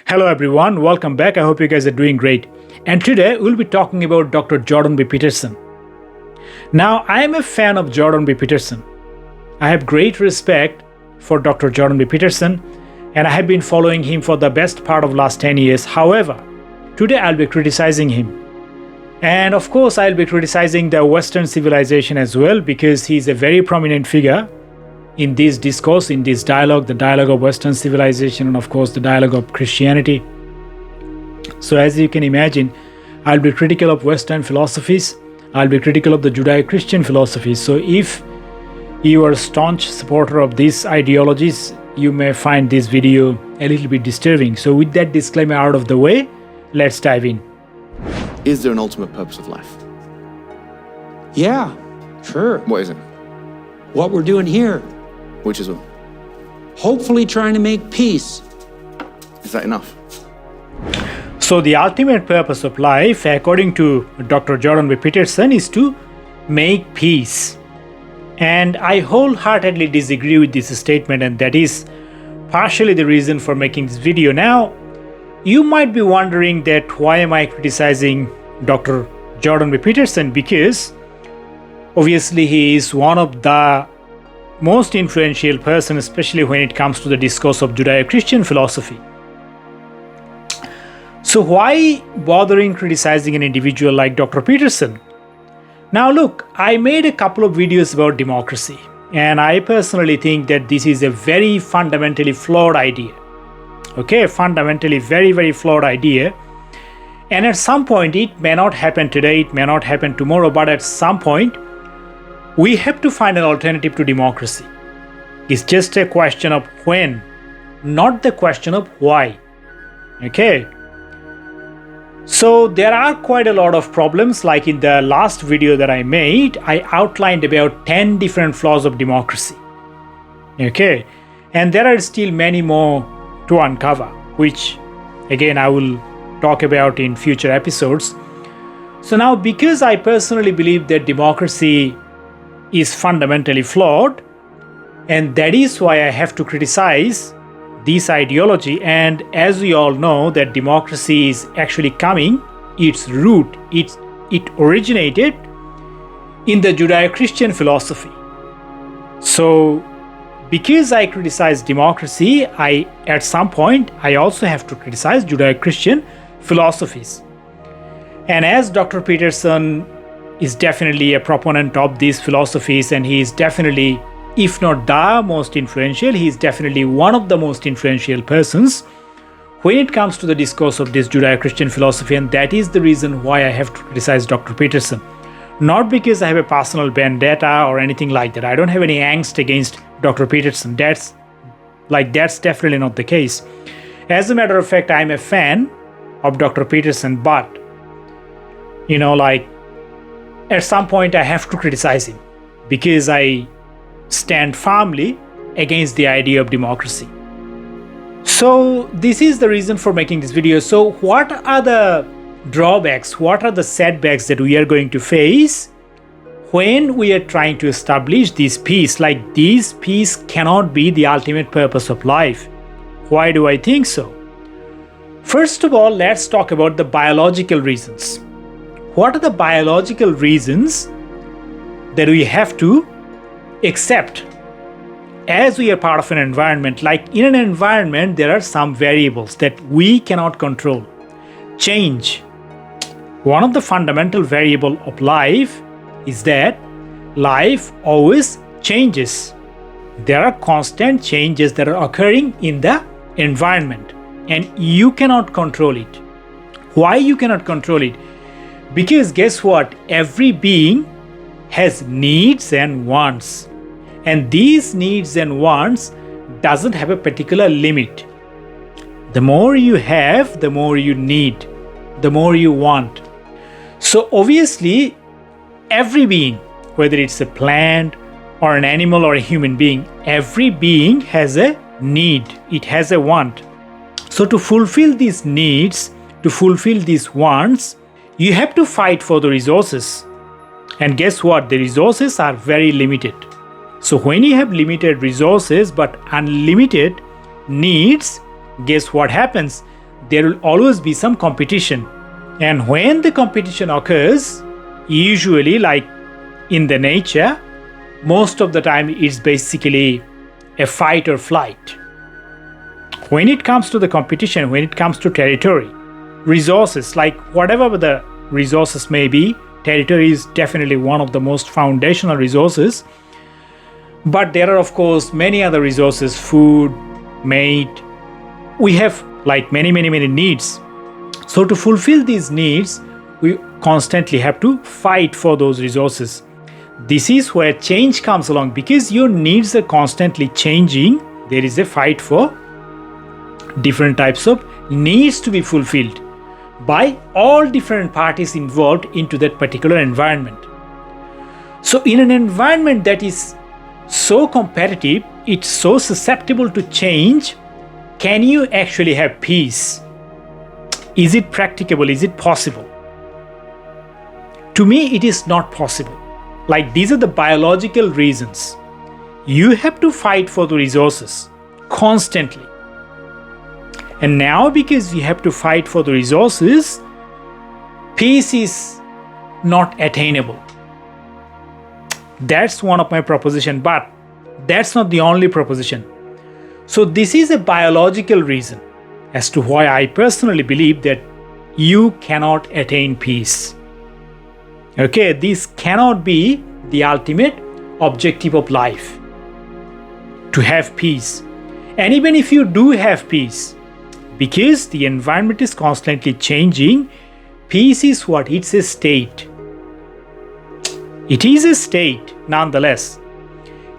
Hello everyone, welcome back. I hope you guys are doing great. And today we'll be talking about Dr. Jordan B. Peterson. Now, I am a fan of Jordan B. Peterson. I have great respect for Dr. Jordan B. Peterson, and I have been following him for the best part of last 10 years. However, today I'll be criticizing him. And of course, I'll be criticizing the Western civilization as well, because he's a very prominent figure in this discourse, in this dialogue, the dialogue of Western civilization, and of course the dialogue of Christianity. So as you can imagine, I'll be critical of Western philosophies. I'll be critical of the Judeo-Christian philosophies. So if you are a staunch supporter of these ideologies, you may find this video a little bit disturbing. So with that disclaimer out of the way, let's dive in. Is there an ultimate purpose of life? Yeah, sure. What is it? What we're doing here. Which is what? Hopefully trying to make peace. Is that enough? So the ultimate purpose of life, according to Dr. Jordan B. Peterson, is to make peace. And I wholeheartedly disagree with this statement, and that is partially the reason for making this video. Now, you might be wondering that why am I criticizing Dr. Jordan B. Peterson? Because obviously he is one of the most influential person, especially when it comes to the discourse of Judeo-Christian philosophy. So why bothering criticizing an individual like Dr. Peterson? Now look, I made a couple of videos about democracy, and I personally think that this is a very fundamentally flawed idea. Okay, fundamentally very flawed idea. And at some point, it may not happen today, it may not happen tomorrow, but at some point, we have to find an alternative to democracy. It's just a question of when, not the question of why. Okay. So there are quite a lot of problems. Like in the last video that I made, I outlined about 10 different flaws of democracy. Okay. And there are still many more to uncover, which again I will talk about in future episodes. So now, because I personally believe that democracy is fundamentally flawed, and that is why I have to criticize this ideology. And as we all know, that democracy is actually coming, its root, it originated in the Judeo-Christian philosophy. So because I criticize democracy, at some point I also have to criticize Judeo-Christian philosophies. And as Dr. Peterson is definitely a proponent of these philosophies, and he is definitely, if not the most influential, he is definitely one of the most influential persons when it comes to the discourse of this Judeo-Christian philosophy. And that is the reason why I have to criticize Dr. Peterson. Not because I have a personal vendetta or anything like that. I don't have any angst against Dr. Peterson. That's definitely not the case. As a matter of fact, I'm a fan of Dr. Peterson, but at some point I have to criticize him because I stand firmly against the idea of democracy. So this is the reason for making this video. So what are the drawbacks, what are the setbacks that we are going to face when we are trying to establish this peace? Like, this peace cannot be the ultimate purpose of life. Why do I think so? First of all, let's talk about the biological reasons. What are the biological reasons that we have to accept as we are part of an environment? Like, in an environment, there are some variables that we cannot control. Change. One of the fundamental variables of life is that life always changes. There are constant changes that are occurring in the environment, and you cannot control it. Why you cannot control it? Because guess what? Every being has needs and wants. And these needs and wants doesn't have a particular limit. The more you have, the more you need, the more you want. So obviously, every being, whether it's a plant or an animal or a human being, every being has a need, it has a want. So to fulfill these needs, to fulfill these wants, you have to fight for the resources. And guess what? The resources are very limited. So when you have limited resources but unlimited needs, guess what happens? there will always be some competition. And when the competition occurs, usually like in the nature, most of the time it's basically a fight or flight. When it comes to the competition, when it comes to territory, resources, like whatever the resources may be, territory is definitely one of the most foundational resources. But there are, of course, many other resources, food, mate. We have like many needs. So to fulfill these needs, we constantly have to fight for those resources. This is where change comes along. Because your needs are constantly changing, there is a fight for different types of needs to be fulfilled by all different parties involved into that particular environment. So in an environment that is so competitive, it's so susceptible to change, can you actually have peace? Is it practicable? Is it possible? To me, it is not possible. Like, these are the biological reasons. You have to fight for the resources constantly. And now, because you have to fight for the resources, peace is not attainable. That's one of my propositions, but that's not the only proposition. So this is a biological reason as to why I personally believe that you cannot attain peace. Okay, this cannot be the ultimate objective of life, to have peace. And even if you do have peace, because the environment is constantly changing, peace is what? It's a state. It is a state nonetheless.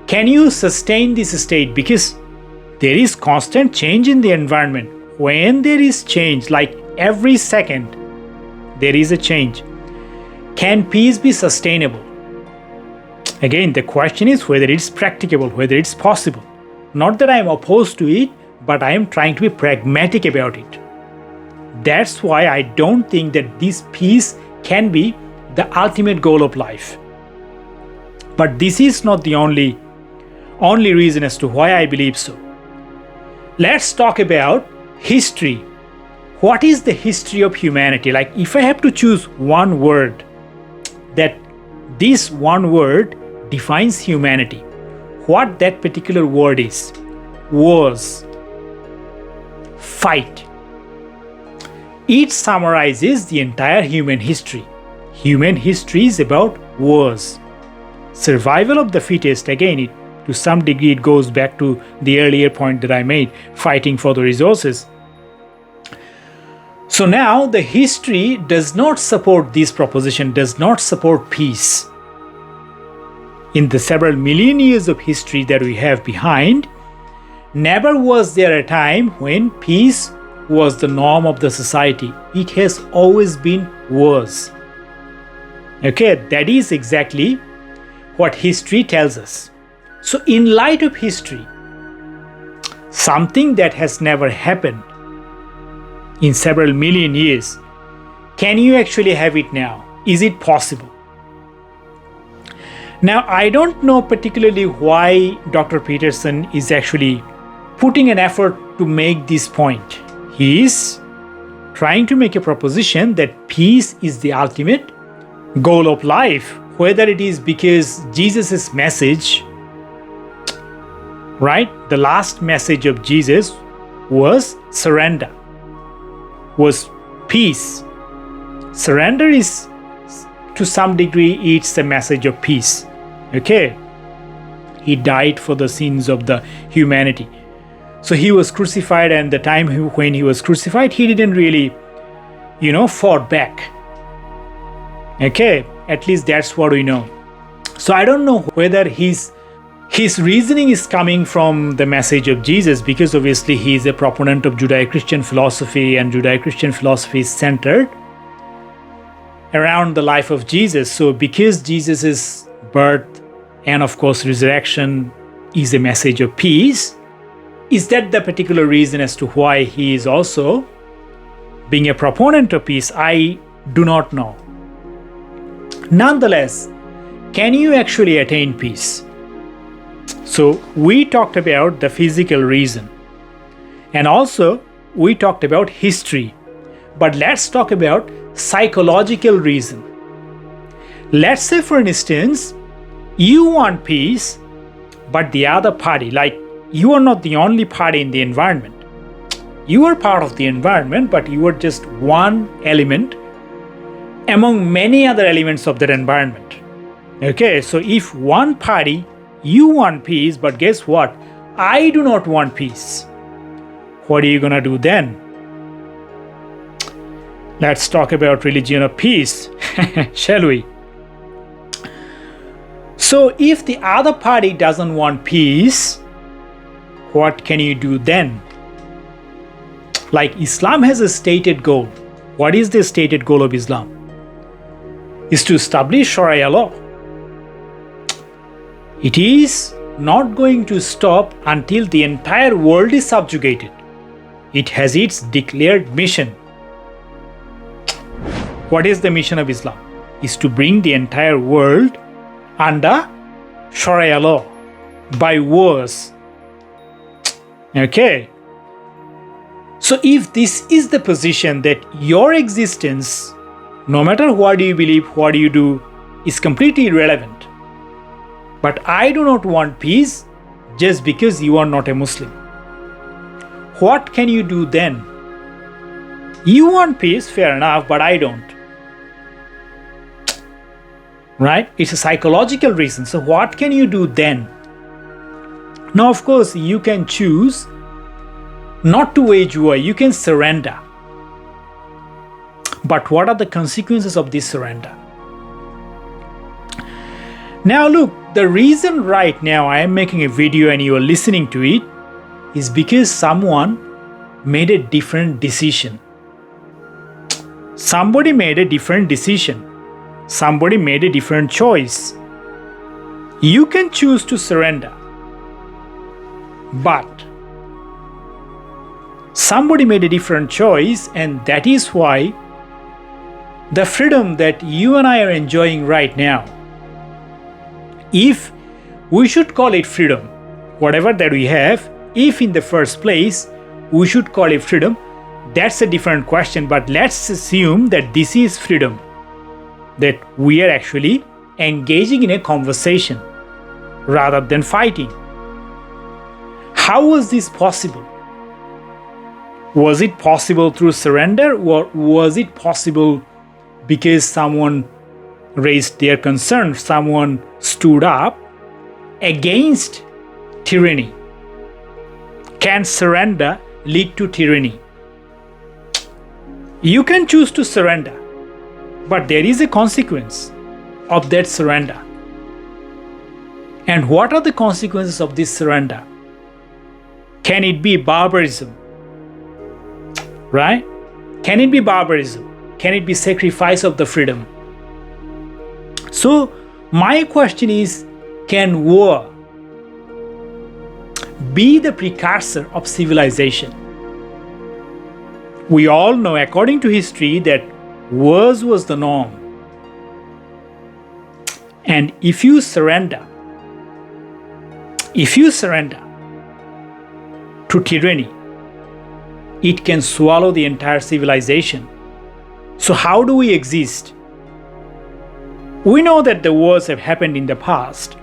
Can you sustain this state? Because there is constant change in the environment. When there is change, like every second, there is a change. Can peace be sustainable? Again, the question is whether it's practicable, whether it's possible. Not that I am opposed to it, but I am trying to be pragmatic about it. That's why I don't think that this peace can be the ultimate goal of life. But this is not the only reason as to why I believe so. Let's talk about history. What is the history of humanity? Like, if I have to choose one word, that this one word defines humanity, what that particular word is, was fight. It summarizes the entire human history. Human history is about wars. Survival of the fittest, again, to some degree it goes back to the earlier point that I made, fighting for the resources. So now the history does not support this proposition, does not support peace. In the several million years of history that we have behind, never was there a time when peace was the norm of the society. It has always been wars. Okay, that is exactly what history tells us. So in light of history, something that has never happened in several million years, can you actually have it now? Is it possible? Now, I don't know particularly why Dr. Peterson is actually putting an effort to make this point. He is trying to make a proposition that peace is the ultimate goal of life, whether it is because Jesus' message, right? The last message of Jesus was surrender, was peace. Surrender is, to some degree, it's a message of peace. Okay? He died for the sins of the humanity. So he was crucified, and the time when he was crucified, he didn't really, fought back. Okay? At least that's what we know. So I don't know whether his reasoning is coming from the message of Jesus, because obviously he is a proponent of Judeo-Christian philosophy, and Judeo-Christian philosophy is centered around the life of Jesus. So because Jesus' birth and of course resurrection is a message of peace, is that the particular reason as to why he is also being a proponent of peace? I do not know. Nonetheless, can you actually attain peace? So we talked about the physical reason, and also we talked about history. But let's talk about psychological reason. Let's say, for instance, you want peace, but the other party, like you are not the only party in the environment. You are part of the environment, but you are just one element among many other elements of that environment. Okay, so if one party, you want peace, but guess what? I do not want peace. What are you gonna do then? Let's talk about religion of peace, shall we? So if the other party doesn't want peace, what can you do then? Like Islam has a stated goal. What is the stated goal of Islam? Is to establish Sharia law. It is not going to stop until the entire world is subjugated. It has its declared mission. What is the mission of Islam? Is to bring the entire world under Sharia law by wars. Okay. So if this is the position that your existence, no matter what you believe, what you do, is completely irrelevant. But I do not want peace just because you are not a Muslim. What can you do then? You want peace, fair enough, but I don't. Right? It's a psychological reason. So what can you do then? Now, of course, you can choose not to wage war. You can surrender. But what are the consequences of this surrender? Now look, the reason right now I am making a video and you are listening to it is because someone made a different decision. Somebody made a different decision. Somebody made a different choice. You can choose to surrender. But somebody made a different choice, and that is why the freedom that you and I are enjoying right now, if we should call it freedom, whatever that we have, if in the first place we should call it freedom, that's a different question. But let's assume that this is freedom, that we are actually engaging in a conversation rather than fighting. How was this possible? Was it possible through surrender, or was it possible because someone raised their concern, someone stood up against tyranny? Can surrender lead to tyranny? You can choose to surrender, but there is a consequence of that surrender. And what are the consequences of this surrender? Can it be barbarism? Right? Can it be barbarism? Can it be sacrifice of the freedom? So my question is, can war be the precursor of civilization? We all know, according to history, that wars was the norm. And if you surrender to tyranny, it can swallow the entire civilization. So how do we exist? We know that the wars have happened in the past.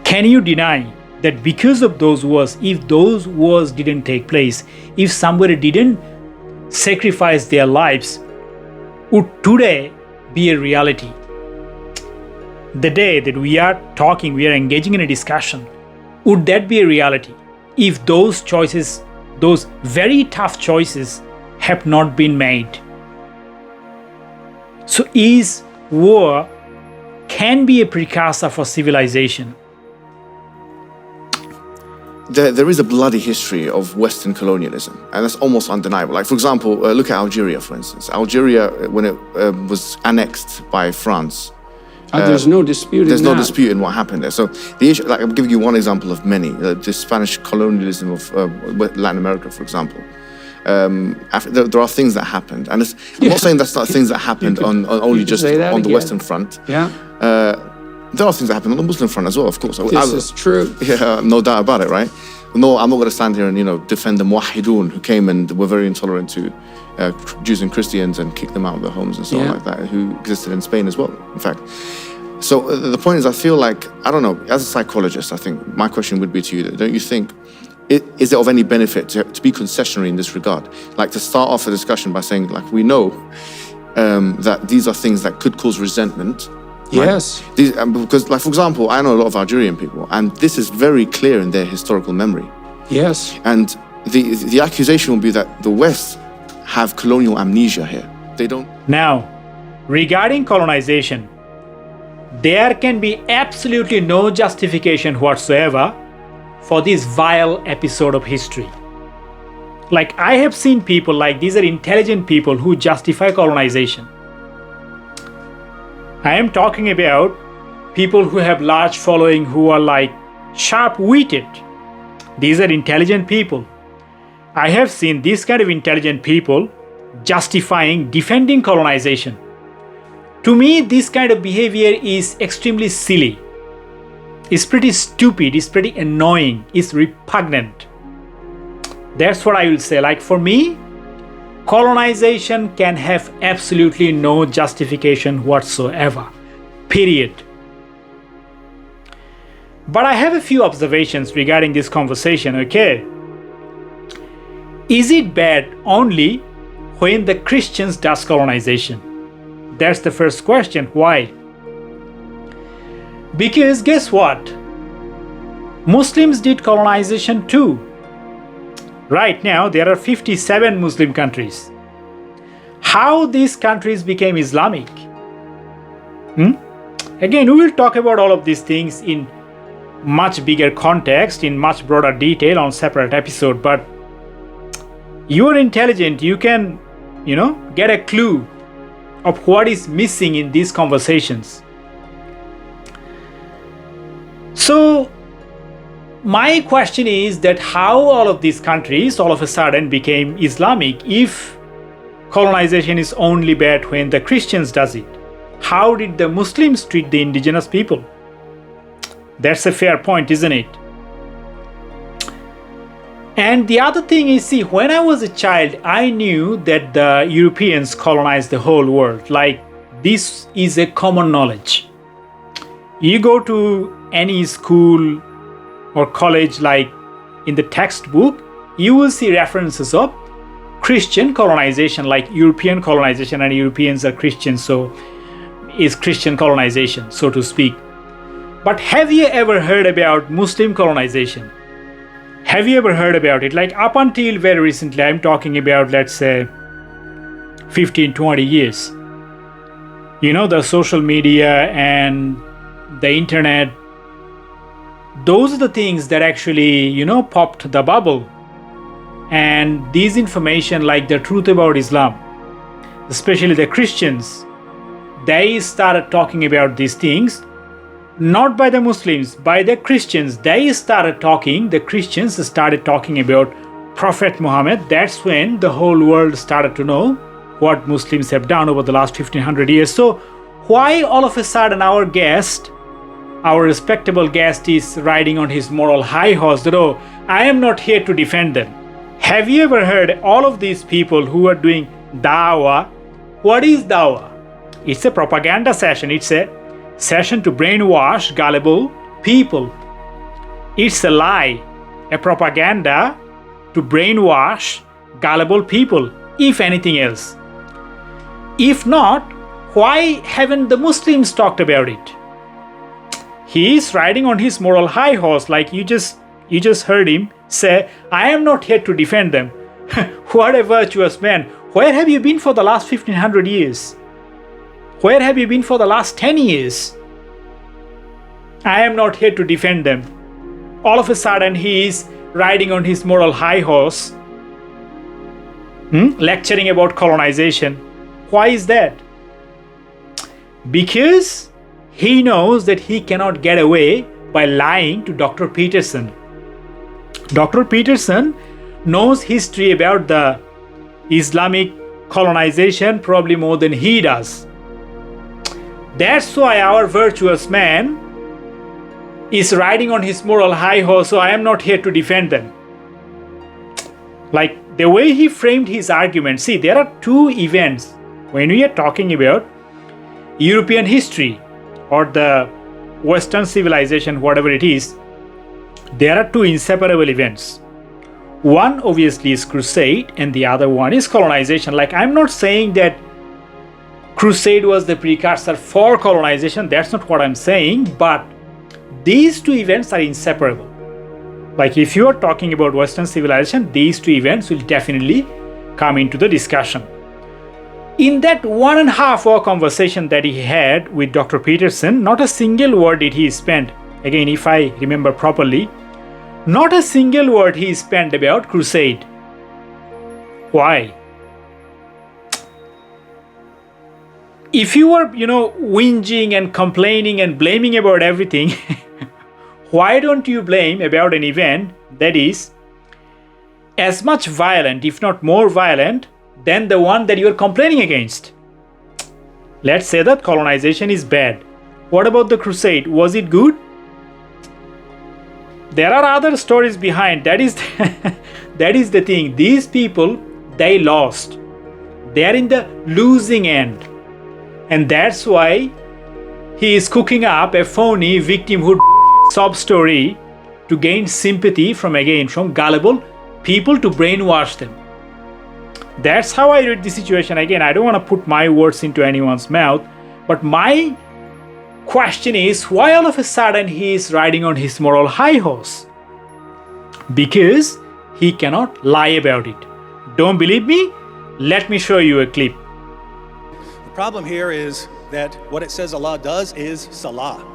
Can you deny that because of those wars, if those wars didn't take place, if somebody didn't sacrifice their lives, would today be a reality? The day that we are talking, we are engaging in a discussion, would that be a reality if those choices, those very tough choices, have not been made? So is war can be a precursor for civilization? There is a bloody history of Western colonialism, and that's almost undeniable. Like, for example, look at Algeria, for instance. Algeria, when it was annexed by France, there's no dispute. There's no dispute in what happened there. So the issue, like, I'm giving you one example of many. The Spanish colonialism of Latin America, for example. There are things that happened, and I'm not saying that's not things that happened on only just on the Western front. Yeah. There are things that happen on the Muslim front as well, of course. This is true. Yeah, no doubt about it, right? no, I'm not going to stand here and, defend the Muwahhidun who came and were very intolerant to Jews and Christians and kicked them out of their homes and so on like that, who existed in Spain as well, in fact. So the point is, I feel like, I don't know, as a psychologist, I think my question would be to you, don't you think, is it of any benefit to be concessionary in this regard? Like to start off a discussion by saying, like, we know that these are things that could cause resentment. Right? Yes. Because, like, for example, I know a lot of Algerian people, and this is very clear in their historical memory. Yes. And the accusation will be that the West have colonial amnesia here. They don't. Now, regarding colonization, there can be absolutely no justification whatsoever for this vile episode of history. Like, I have seen people, like, these are intelligent people who justify colonization. I am talking about people who have large following, who are like sharp-witted. These are intelligent people. I have seen these kind of intelligent people justifying, defending colonization. To me, this kind of behavior is extremely silly. It's pretty stupid, it's pretty annoying, it's repugnant. That's what I will say. Like, for me, colonization can have absolutely no justification whatsoever. Period. But I have a few observations regarding this conversation, okay? Is it bad only when the Christians does colonization? That's the first question. Why? Because guess what? Muslims did colonization too. Right now, there are 57 Muslim countries. How these countries became Islamic? Again, we will talk about all of these things in much bigger context, in much broader detail on separate episode. But you are intelligent, you can, get a clue of what is missing in these conversations. So, my question is that how all of these countries all of a sudden became Islamic if colonization is only bad when the Christians does it? How did the Muslims treat the indigenous people? That's a fair point, isn't it? And the other thing is, see, when I was a child, I knew that the Europeans colonized the whole world. Like, this is a common knowledge. You go to any school or college, like in the textbook, you will see references of Christian colonization, like European colonization, and Europeans are Christians, so is Christian colonization, so to speak. But have you ever heard about Muslim colonization? Have you ever heard about it? Like, up until very recently, I'm talking about, let's say, 15, 20 years. The social media and the internet, those are the things that actually, popped the bubble. And these information, like the truth about Islam, especially the Christians, they started talking about these things. Not by the Muslims, by the Christians. The Christians started talking about Prophet Muhammad. That's when the whole world started to know what Muslims have done over the last 1500 years. So why all of a sudden our respectable guest is riding on his moral high horse that, oh, I am not here to defend them? Have you ever heard all of these people who are doing Dawah? What is Dawah? It's a propaganda session. It's a session to brainwash gullible people. It's a lie, a propaganda to brainwash gullible people, if anything else. If not, why haven't the Muslims talked about it? He is riding on his moral high horse, like you just heard him say, I am not here to defend them. What a virtuous man. Where have you been for the last 1500 years? Where have you been for the last 10 years? I am not here to defend them. All of a sudden, he is riding on his moral high horse, lecturing about colonization. Why is that? Because he knows that he cannot get away by lying to Dr. Peterson. Dr. Peterson knows history about the Islamic colonization probably more than he does. That's why our virtuous man is riding on his moral high horse, so I am not here to defend them. Like the way he framed his argument, see, there are two events when we are talking about European history or the Western civilization, whatever it is. There are two inseparable events. One obviously is crusade and the other one is colonization. Like, I'm not saying that crusade was the precursor for colonization, that's not what I'm saying, but these two events are inseparable. Like, if you are talking about Western civilization, these two events will definitely come into the discussion. In that 1.5 hour conversation that he had with Dr. Peterson, not a single word did he spend, again, if I remember properly, not a single word he spent about crusade. Why? If you are, whinging and complaining and blaming about everything, why don't you blame about an event that is as much violent, if not more violent, than the one that you are complaining against? Let's say that colonization is bad. What about the crusade? Was it good? There are other stories behind. That is the thing. These people, they lost. They are in the losing end. And that's why he is cooking up a phony victimhood sob story to gain sympathy from gullible people to brainwash them. That's how I read the situation. Again, I don't want to put my words into anyone's mouth, but my question is, why all of a sudden he is riding on his moral high horse? Because he cannot lie about it. Don't believe me? Let me show you a clip. The problem here is that what it says Allah does is Salah.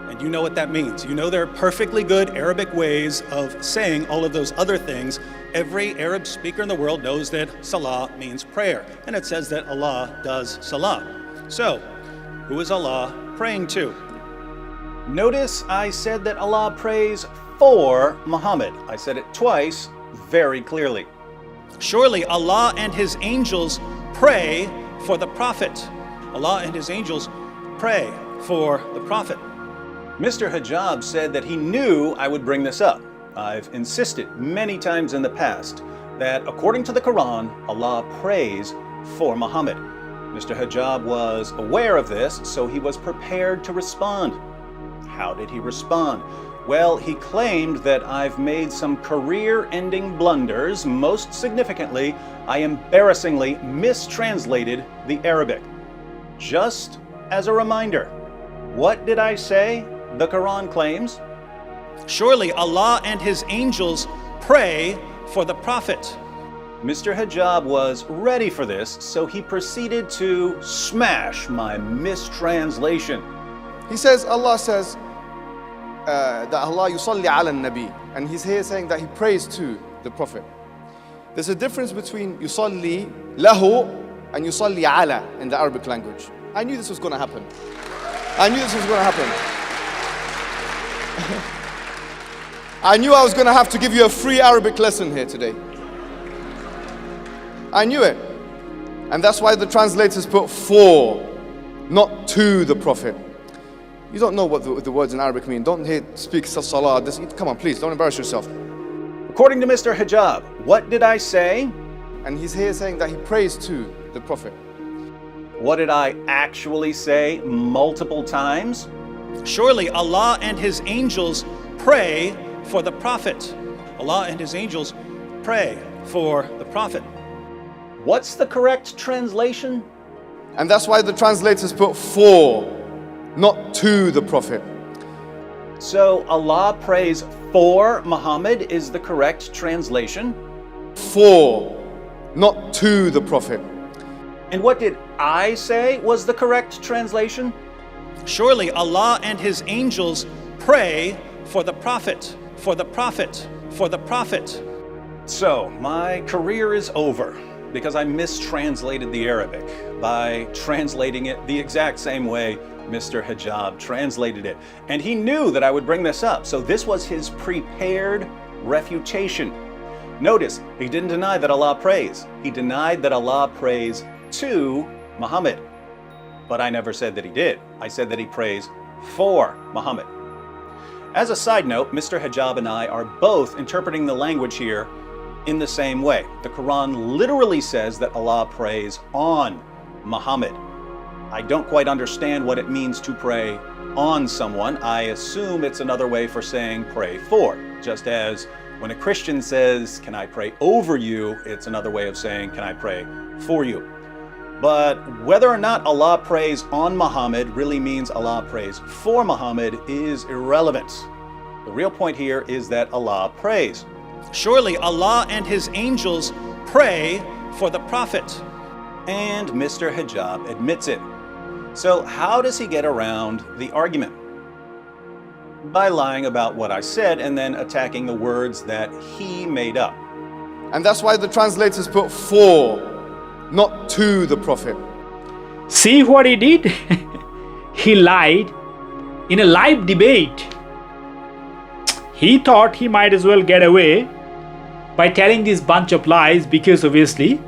And you know what that means. You know there are perfectly good Arabic ways of saying all of those other things. Every Arab speaker in the world knows that Salah means prayer. And it says that Allah does Salah. So, who is Allah praying to? Notice I said that Allah prays for Muhammad. I said it twice very clearly. Surely Allah and His angels pray for the Prophet. Allah and His angels pray for the Prophet. Mr. Hijab said that he knew I would bring this up. I've insisted many times in the past that according to the Quran, Allah prays for Muhammad. Mr. Hijab was aware of this, so he was prepared to respond. How did he respond? Well, he claimed that I've made some career-ending blunders. Most significantly, I embarrassingly mistranslated the Arabic. Just as a reminder, what did I say the Quran claims? Surely Allah and His angels pray for the Prophet. Mr. Hijab was ready for this, so he proceeded to smash my mistranslation. He says, Allah says that Allah yusalli ala An-Nabi, and he's here saying that he prays to the Prophet. There's a difference between yusalli lahu and yusalli ala in the Arabic language. I knew this was going to happen. I knew this was going to happen. I knew I was going to have to give you a free Arabic lesson here today. I knew it. And that's why the translators put for, not to the Prophet. You don't know what the words in Arabic mean. Don't speak Salat. Come on, please, don't embarrass yourself. According to Mr. Hijab, what did I say? And he's here saying that he prays to the Prophet. What did I actually say multiple times? Surely Allah and His angels pray for the Prophet. Allah and His angels pray for the Prophet. What's the correct translation? And that's why the translators put for, not to the Prophet. So Allah prays for Muhammad is the correct translation? For, not to the Prophet. And what did I say was the correct translation? Surely Allah and His angels pray for the Prophet, for the Prophet, for the Prophet. So my career is over because I mistranslated the Arabic by translating it the exact same way Mr. Hijab translated it. And he knew that I would bring this up, so this was his prepared refutation. Notice, he didn't deny that Allah prays. He denied that Allah prays to Muhammad. But I never said that he did. I said that he prays for Muhammad. As a side note, Mr. Hijab and I are both interpreting the language here in the same way. The Quran literally says that Allah prays on Muhammad. I don't quite understand what it means to pray on someone. I assume it's another way for saying pray for. Just as when a Christian says, "Can I pray over you?" it's another way of saying, "Can I pray for you?" But whether or not Allah prays on Muhammad really means Allah prays for Muhammad is irrelevant. The real point here is that Allah prays. Surely Allah and His angels pray for the Prophet. And Mr. Hijab admits it. So how does he get around the argument? By lying about what I said and then attacking the words that he made up. And that's why the translators put for, not to the Prophet. See what he did? He lied in a live debate. He thought he might as well get away by telling this bunch of lies because obviously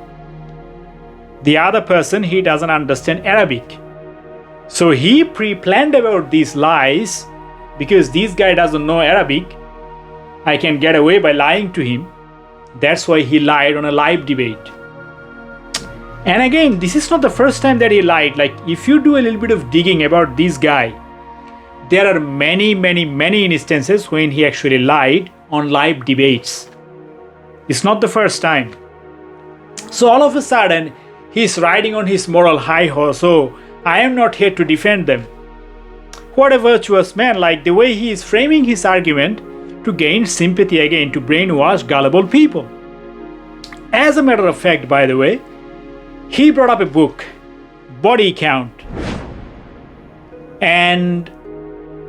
the other person, he doesn't understand Arabic. So he pre-planned about these lies because this guy doesn't know Arabic. I can get away by lying to him. That's why he lied on a live debate. And again, this is not the first time that he lied. Like, if you do a little bit of digging about this guy, there are many instances when he actually lied on live debates. It's not the first time. So all of a sudden, he's riding on his moral high horse. So I am not here to defend them. What a virtuous man, like the way he is framing his argument to gain sympathy again, to brainwash gullible people. As a matter of fact, by the way, he brought up a book, Body Count. And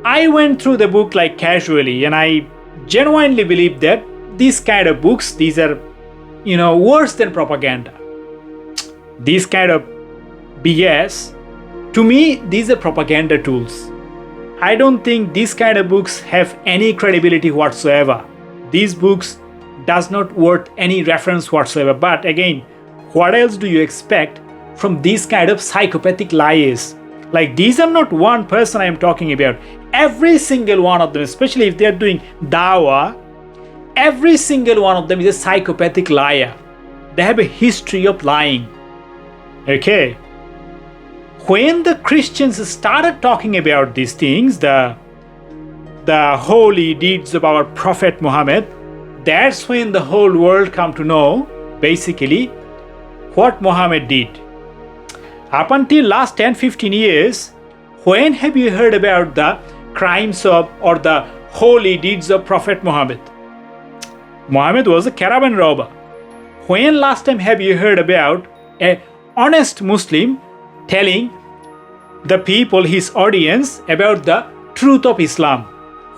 I went through the book like casually, and I genuinely believe that these kind of books, these are, worse than propaganda. These kind of BS, to me, these are propaganda tools. I don't think these kind of books have any credibility whatsoever. These books does not worth any reference whatsoever. But again, what else do you expect from these kind of psychopathic lies? Like, these are not one person I am talking about. Every single one of them, especially if they are doing Dawah, every single one of them is a psychopathic liar. They have a history of lying. Okay. When the Christians started talking about these things, the holy deeds of our Prophet Muhammad, that's when the whole world come to know, basically, what Muhammad did. Up until last 10-15 years, when have you heard about the crimes of or the holy deeds of Prophet Muhammad? Muhammad was a caravan robber. When last time have you heard about an honest Muslim telling the people, his audience, about the truth of Islam?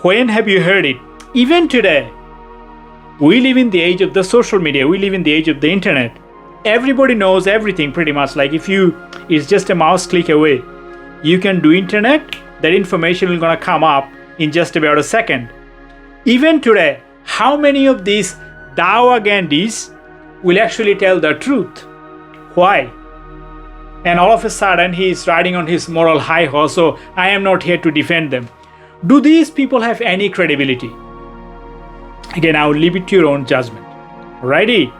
When have you heard it? Even today, we live in the age of the social media. We live in the age of the internet. Everybody knows everything pretty much. Like, it's just a mouse click away. You can do internet, that information is gonna come up in just about a second. Even today, how many of these Dawah Gandhis will actually tell the truth? Why? And all of a sudden, he is riding on his moral high horse, so I am not here to defend them. Do these people have any credibility? Again, I will leave it to your own judgment. Alrighty?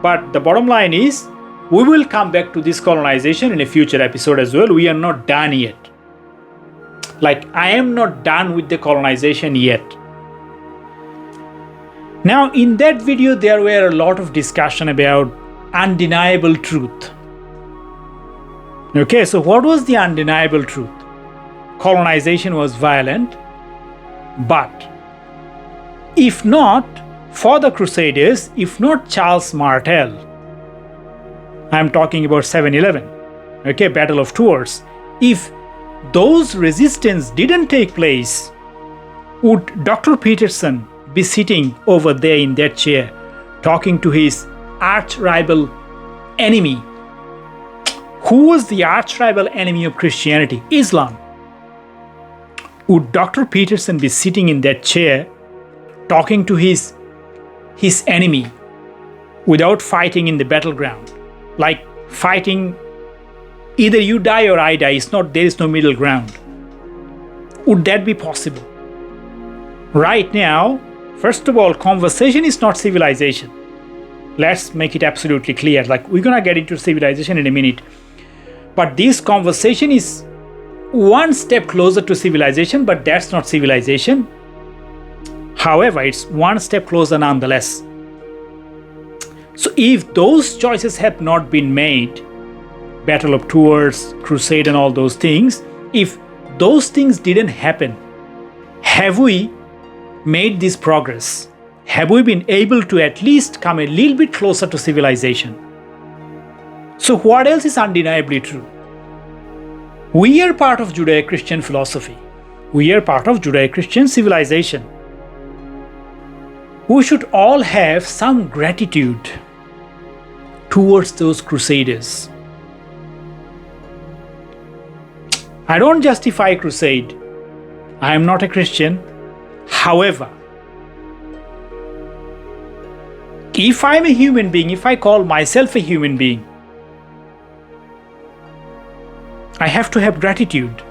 But the bottom line is, we will come back to this colonization in a future episode as well. We are not done yet. Like, I am not done with the colonization yet. Now, in that video, there were a lot of discussion about undeniable truth. Okay, so what was the undeniable truth? Colonization was violent, but if not for the Crusaders, if not Charles Martel, I'm talking about 7/11, okay, Battle of Tours. If those resistance didn't take place, would Dr. Peterson be sitting over there in that chair talking to his arch-rival enemy? Who was the arch-rival enemy of Christianity? Islam. Would Dr. Peterson be sitting in that chair talking to his enemy without fighting in the battleground? Like, fighting, either you die or I die. There is no middle ground. Would that be possible? Right now, first of all, conversation is not civilization. Let's make it absolutely clear. Like, we're gonna get into civilization in a minute. But this conversation is one step closer to civilization, but that's not civilization. However, it's one step closer nonetheless. So if those choices have not been made, Battle of Tours, Crusade and all those things, if those things didn't happen, have we made this progress? Have we been able to at least come a little bit closer to civilization? So what else is undeniably true? We are part of Judeo-Christian philosophy. We are part of Judeo-Christian civilization. We should all have some gratitude towards those crusaders. I don't justify crusade. I am not a Christian. However, if I'm a human being, if I call myself a human being, I have to have gratitude.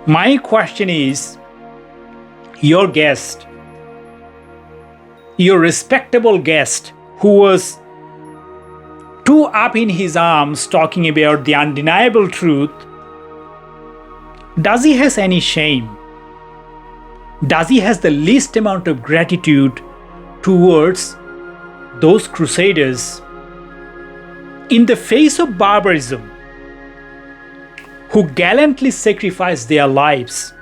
My question is, your guest, your respectable guest who was too up in his arms talking about the undeniable truth, does he has any shame? Does he has the least amount of gratitude towards those crusaders in the face of barbarism, who gallantly sacrificed their lives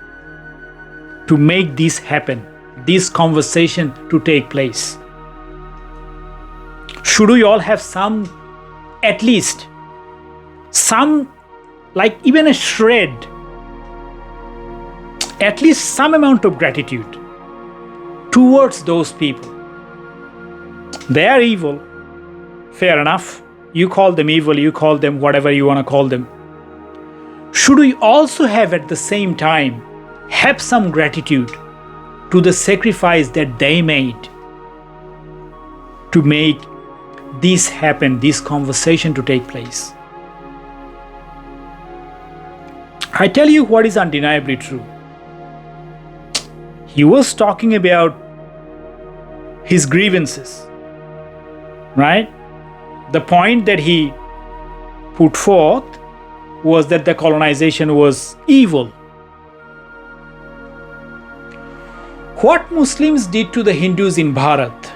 to make this happen, this conversation to take place? Should we all have some, at least some, like even a shred, at least some amount of gratitude towards those people? They are evil, fair enough. You call them evil, you call them whatever you want to call them. Should we also have at the same time have some gratitude to the sacrifice that they made to make this happen, this conversation to take place? I tell you what is undeniably true. He was talking about his grievances, right? The point that he put forth was that the colonization was evil. What Muslims did to the Hindus in Bharat,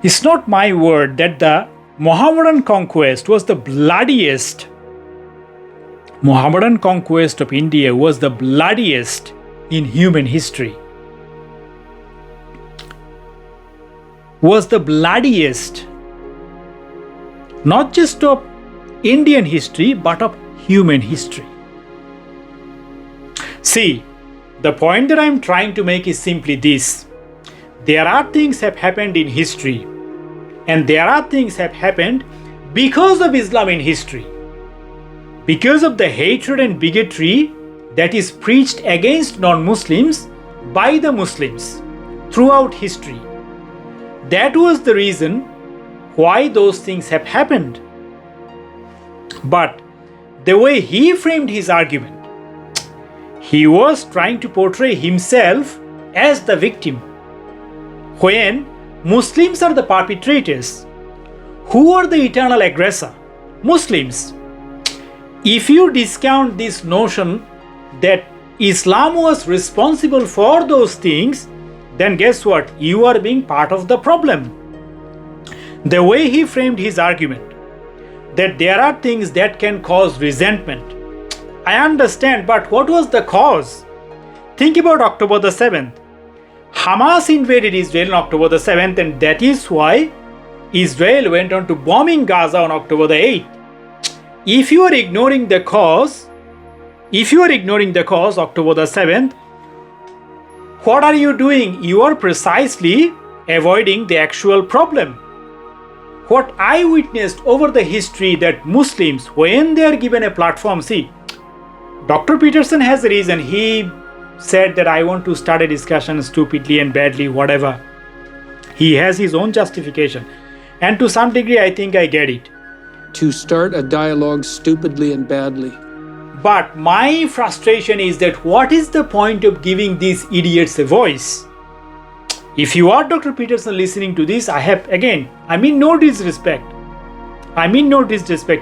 it's not my word that the Mohammedan conquest was the bloodiest. Mohammedan conquest of India was the bloodiest in human history. Was the bloodiest, not just of Indian history, but of human history. See, the point that I'm trying to make is simply this. There are things have happened in history, and there are things have happened because of Islam in history, because of the hatred and bigotry that is preached against non-Muslims by the Muslims throughout history. That was the reason why those things have happened. But the way he framed his argument, he was trying to portray himself as the victim, when Muslims are the perpetrators. Who are the eternal aggressor? Muslims. If you discount this notion that Islam was responsible for those things, then guess what? You are being part of the problem. The way he framed his argument, that there are things that can cause resentment, I understand, but what was the cause? Think about October the 7th. Hamas invaded Israel on October the 7th, and that is why Israel went on to bombing Gaza on October the 8th. If you are ignoring the cause, October the 7th, what are you doing? You are precisely avoiding the actual problem. What I witnessed over the history, that Muslims, when they are given a platform, see, Dr. Peterson has a reason. He said that I want to start a discussion stupidly and badly, whatever. He has his own justification. And to some degree, I think I get it. to start a dialogue stupidly and badly. But my frustration is that what is the point of giving these idiots a voice? If you are Dr. Peterson listening to this, I mean no disrespect.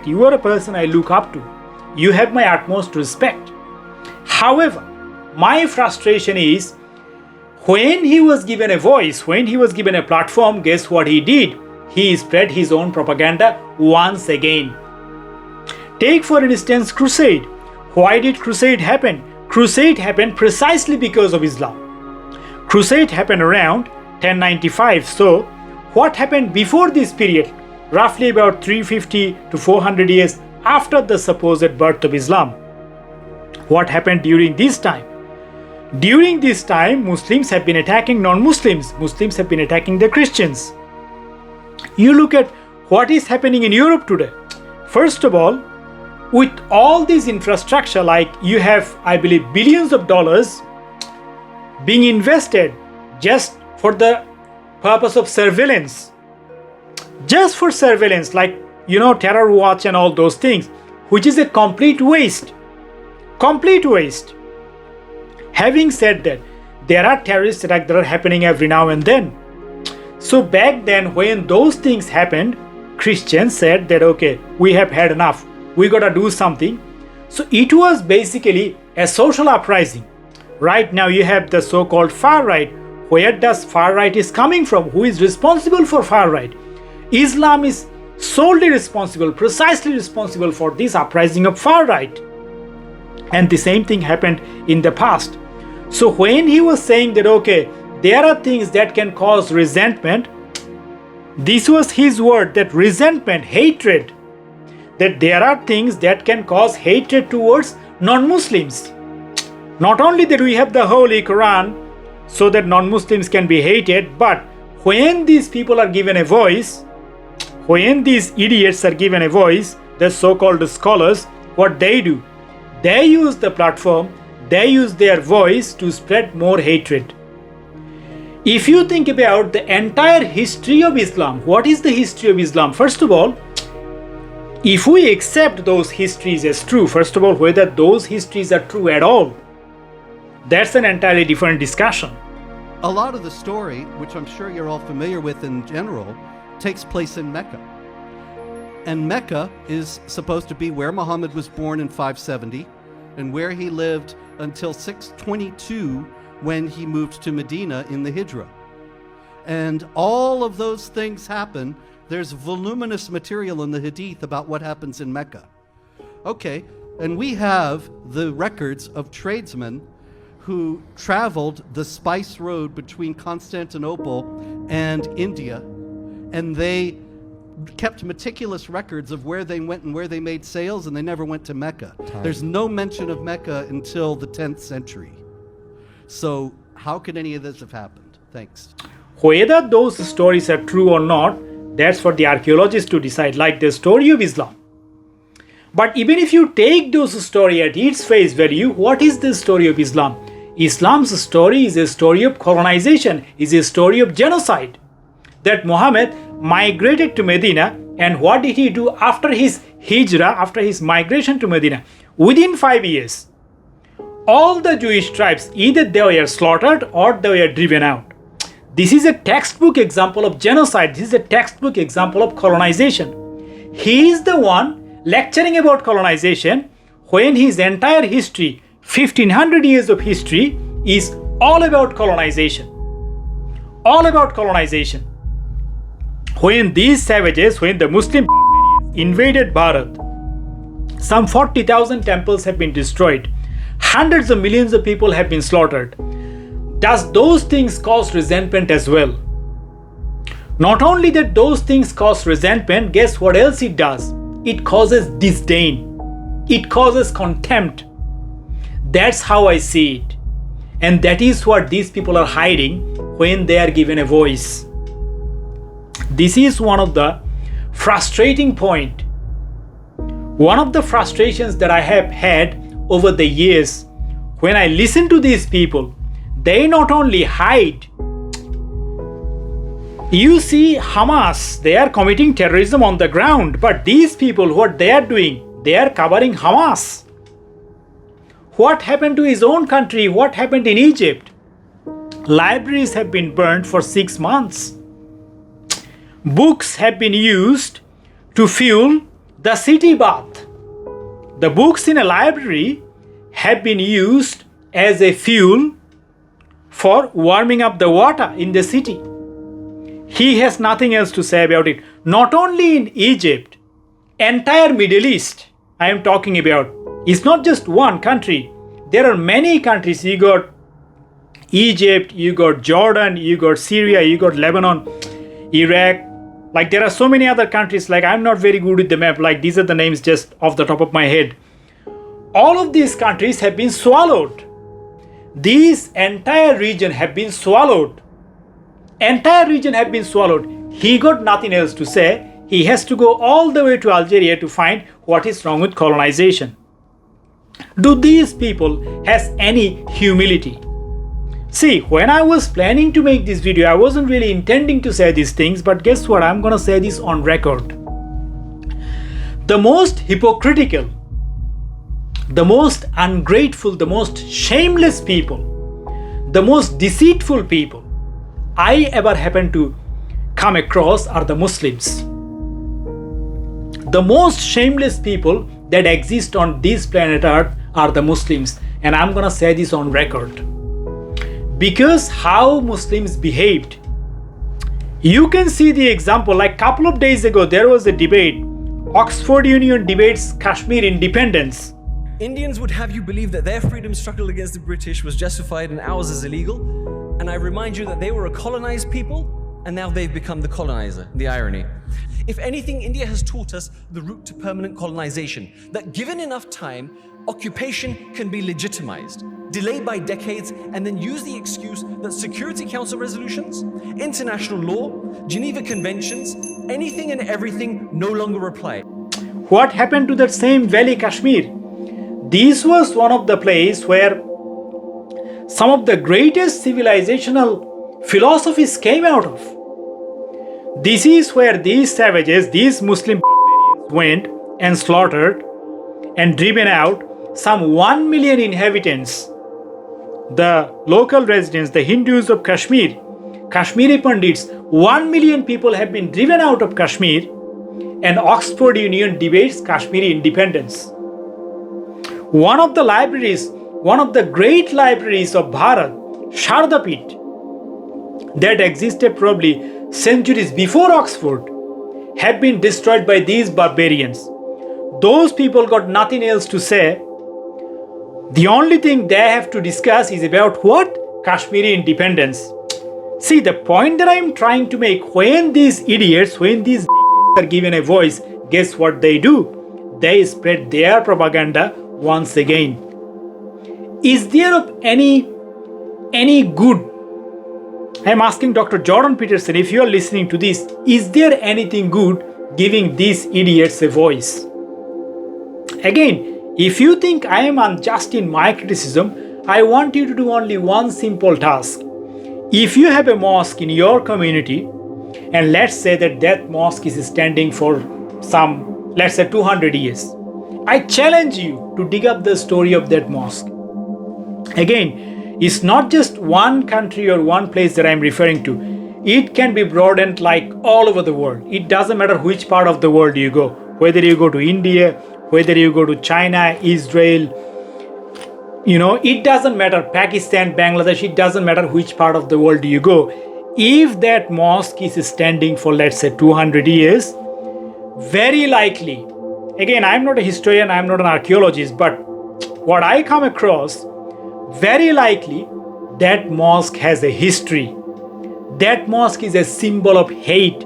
You are a person I look up to. You have my utmost respect. However, my frustration is when he was given a voice, when he was given a platform, guess what he did? He spread his own propaganda once again. Take for instance Crusade. Why did Crusade happen? Crusade happened precisely because of Islam. Crusade happened around 1095. So what happened before this period? Roughly about 350 to 400 years after the supposed birth of Islam. What happened during this time? During this time, Muslims have been attacking non-Muslims. Muslims have been attacking the Christians. You look at what is happening in Europe today. First of all, with all this infrastructure, like you have, I believe, billions of dollars being invested just for the purpose of surveillance. Just for surveillance, like, terror watch and all those things, which is a complete waste. Complete waste. Having said that, there are terrorist attacks that are happening every now and then. So back then, when those things happened, Christians said that, okay, we have had enough. We gotta do something. So it was basically a social uprising. Right now you have the so-called far right. Where does far right is coming from? Who is responsible for far right? Islam is solely responsible, precisely responsible for this uprising of far right. And the same thing happened in the past. So when he was saying that, okay, there are things that can cause resentment, this was his word, that resentment, hatred, that there are things that can cause hatred towards non-Muslims. Not only that we have the Holy Quran so that non-Muslims can be hated, but when these people are given a voice, when these idiots are given a voice, the so-called scholars, what they do? They use the platform, they use their voice to spread more hatred. If you think about the entire history of Islam, what is the history of Islam? First of all, if we accept those histories as true, first of all, whether those histories are true at all, that's an entirely different discussion. A lot of the story, which I'm sure you're all familiar with in general, takes place in Mecca. And Mecca is supposed to be where Muhammad was born in 570 and where he lived until 622 when he moved to Medina in the Hijra. And all of those things happen. There's voluminous material in the Hadith about what happens in Mecca. Okay, and we have the records of tradesmen who traveled the spice road between Constantinople and India, and they kept meticulous records of where they went and where they made sales, and they never went to Mecca. There's no mention of Mecca until the 10th century. So how could any of this have happened? Thanks. Whether those stories are true or not, that's for the archaeologists to decide, like the story of Islam. But even if you take those stories at its face value, what is the story of Islam? Islam's story is a story of colonization, is a story of genocide. That Muhammad migrated to Medina, and what did he do after his hijrah, after his migration to Medina? Within 5 years, all the Jewish tribes, either they were slaughtered or they were driven out. This is a textbook example of genocide. This is a textbook example of colonization. He is the one lecturing about colonization when his entire history, 1500 years of history, is all about colonization. All about colonization. When these savages, when the Muslim invaded Bharat, some 40,000 temples have been destroyed. Hundreds of millions of people have been slaughtered. Does those things cause resentment as well? Not only that those things cause resentment, guess what else it does? It causes disdain. It causes contempt. That's how I see it. And that is what these people are hiding when they are given a voice. This is one of the frustrating points. One of the frustrations that I have had over the years when I listen to these people, they not only hide, You see Hamas, they are committing terrorism on the ground, but these people, what they are doing, they are covering Hamas. What happened to his own country? What happened in Egypt? Libraries have been burned for 6 months. Books have been used to fuel the city bath. The books in a library have been used as a fuel for warming up the water in the city. He has nothing else to say about it. Not only in Egypt, entire Middle East I am talking about. It's not just one country. There are many countries. You got Egypt, you got Jordan, you got Syria, you got Lebanon, Iraq. Like there are so many other countries. Like I'm not very good with the map. Like these are the names just off the top of my head. All of these countries have been swallowed. These entire region have been swallowed. Entire region have been swallowed. He got nothing else to say. He has to go all the way to Algeria to find what is wrong with colonization. Do these people has any humility? See, when I was planning to make this video, I wasn't really intending to say these things, but guess what? I'm gonna say this on record. The most hypocritical, the most ungrateful, the most shameless people, the most deceitful people I ever happened to come across are the Muslims. The most shameless people that exist on this planet Earth are the Muslims, and I'm gonna say this on record. Because how Muslims behaved. You can see the example, like a couple of days ago there was a debate, Oxford Union Debates Kashmiri Independence. Indians would have you believe that their freedom struggle against the British was justified and ours is illegal. And I remind you that they were a colonized people and now they've become the colonizer, the irony. If anything, India has taught us the route to permanent colonization, that given enough time, occupation can be legitimized, delayed by decades, and then use the excuse that Security Council resolutions, international law, Geneva Conventions, anything and everything no longer apply. What happened to that same Valley Kashmir? This was one of the places where some of the greatest civilizational philosophies came out of. This is where these savages, these Muslim barbarians went and slaughtered and driven out some 1 million inhabitants. The local residents, the Hindus of Kashmir, Kashmiri Pandits, 1 million people have been driven out of Kashmir, and Oxford Union debates Kashmiri independence. One of the libraries, one of the great libraries of Bharat, Shardapit, that existed probably centuries before Oxford, have been destroyed by these barbarians. Those people got nothing else to say. The only thing they have to discuss is about what? Kashmiri independence. See, the point that I am trying to make, when these idiots, when these are given a voice, guess what they do? They spread their propaganda once again. Is there of any good? I am asking Dr. Jordan Peterson, if you are listening to this, is there anything good giving these idiots a voice? Again, if you think I am unjust in my criticism, I want you to do only one simple task. If you have a mosque in your community, and let's say that mosque is standing for some, let's say 200 years, I challenge you to dig up the story of that mosque. Again, it's not just one country or one place that I'm referring to. It can be broadened like all over the world. It doesn't matter which part of the world you go, whether you go to India, whether you go to China, Israel, it doesn't matter, Pakistan, Bangladesh, it doesn't matter which part of the world you go. If that mosque is standing for, let's say, 200 years, very likely, again, I'm not a historian, I'm not an archaeologist, but what I come across, very likely that mosque has a history. That mosque is a symbol of hate.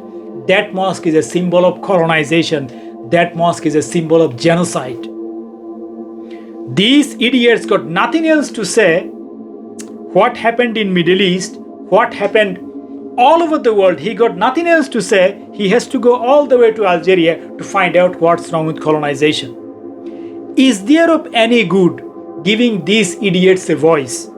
That mosque is a symbol of colonization. That mosque is a symbol of genocide. These idiots got nothing else to say. What happened in Middle East, what happened all over the world, he got nothing else to say. He has to go all the way to Algeria to find out what's wrong with colonization. Is there of any good giving these idiots a voice?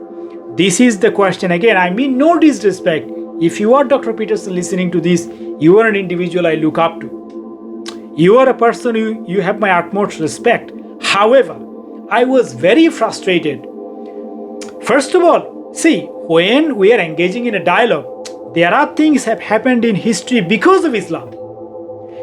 This is the question. Again, I mean no disrespect. if you are Dr. Peterson listening to this, you are an individual I look up to. You are a person who you have my utmost respect. However, I was very frustrated. First of all, see, when we are engaging in a dialogue, there are things have happened in history because of Islam.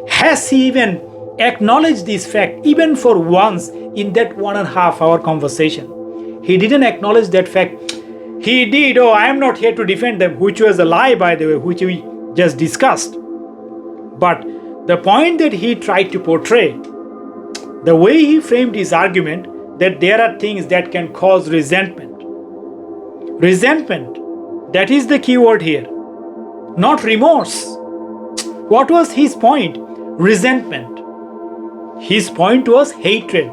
Has he even acknowledged this fact even for once in that 1.5 hour conversation? He didn't acknowledge that fact. He did, oh, I am not here to defend them, which was a lie, by the way, which we just discussed. But the point that he tried to portray, the way he framed his argument, that there are things that can cause resentment. Resentment, that is the key word here, not remorse. What was his point? Resentment. His point was hatred,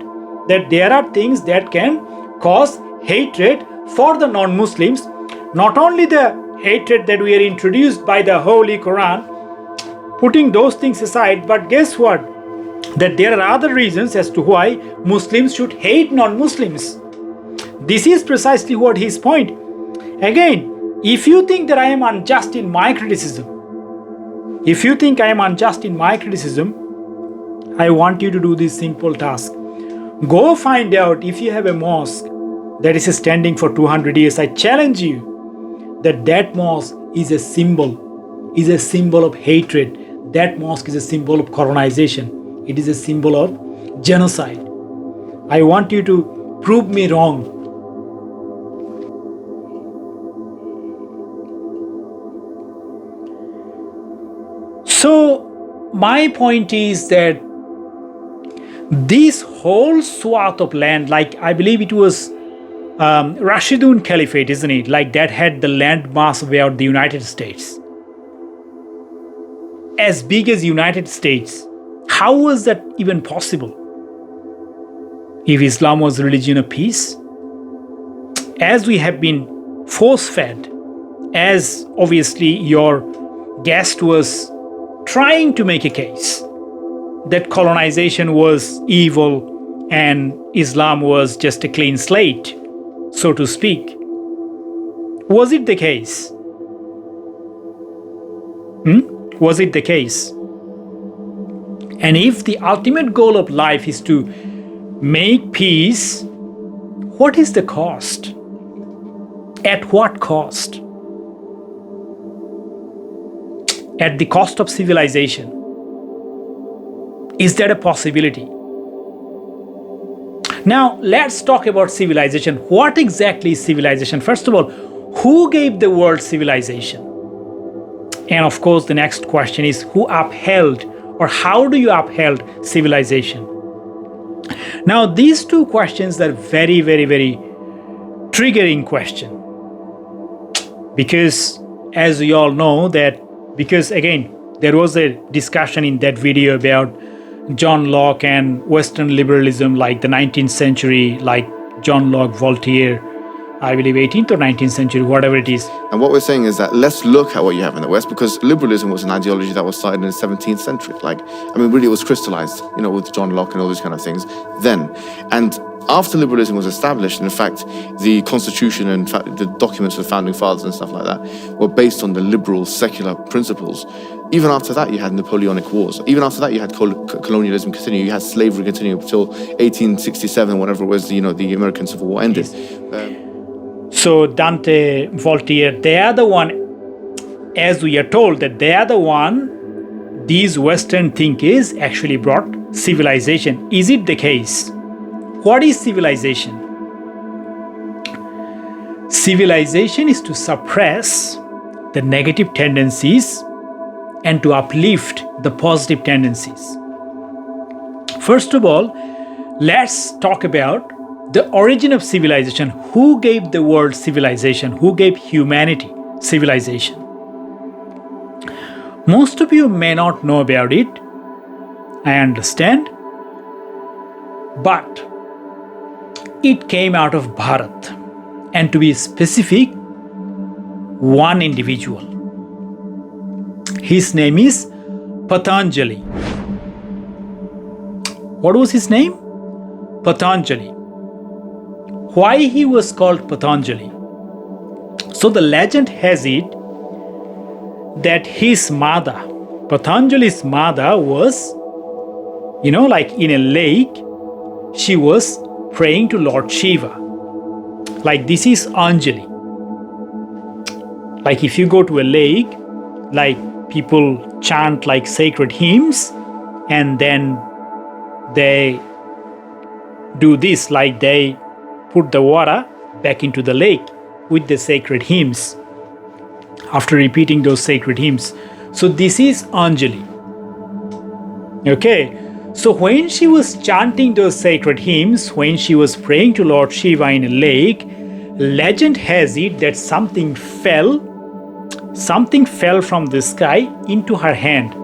that there are things that can cause hatred for the non-Muslims. Not only the hatred that we are introduced by the Holy Quran, putting those things aside, but guess what? That there are other reasons as to why Muslims should hate non-Muslims. This is precisely what his point. Again, if you think that I am unjust in my criticism, I want you to do this simple task. Go find out if you have a mosque that is standing for 200 years. I challenge you that mosque is a symbol of hatred. That mosque is a symbol of colonization. It is a symbol of genocide. I want you to prove me wrong. So, my point is that this whole swath of land, like I believe it was Rashidun Caliphate, isn't it? Like that had the land mass about the United States. As big as United States. How was that even possible? If Islam was a religion of peace? As we have been force-fed, as obviously your guest was trying to make a case that colonization was evil and Islam was just a clean slate, so to speak. Was it the case? Was it the case? And if the ultimate goal of life is to make peace, what is the cost? At what cost? At the cost of civilization. Is that a possibility? Now, let's talk about civilization. What exactly is civilization? First of all, who gave the word civilization? And of course, the next question is who upheld or how do you uphold civilization? Now, these two questions are very, very, very triggering questions. Because as we all know that, because again, there was a discussion in that video about John Locke and Western liberalism, like the 19th century, like John Locke, Voltaire, I believe 18th or 19th century, whatever it is. And what we're saying is that let's look at what you have in the West, because liberalism was an ideology that was started in the 17th century. Really it was crystallized, with John Locke and all these kind of things then. And after liberalism was established, in fact, the Constitution and the documents of the Founding Fathers and stuff like that were based on the liberal, secular principles. Even after that, you had Napoleonic Wars. Even after that, you had colonialism continue. You had slavery continue until 1867, whenever it was, the American Civil War ended. So Dante, Voltaire, they are the one, as we are told, that they are the one, these Western thinkers actually brought civilization. Is it the case? What is civilization? Civilization is to suppress the negative tendencies and to uplift the positive tendencies. First of all, let's talk about the origin of civilization. Who gave the word civilization? Who gave humanity civilization? Most of you may not know about it. I understand. But it came out of Bharat. And to be specific, one individual. His name is Patanjali. What was his name? Patanjali. Why he was called Patanjali? So the legend has it that his mother, Patanjali's mother, was, like in a lake, she was praying to Lord Shiva. Like this is Anjali. Like if you go to a lake, like people chant like sacred hymns, and then they do this, like they put the water back into the lake with the sacred hymns after repeating those sacred hymns. So this is Anjali. Okay, so when she was chanting those sacred hymns, when she was praying to Lord Shiva in a lake, legend has it that something fell from the sky into her hand.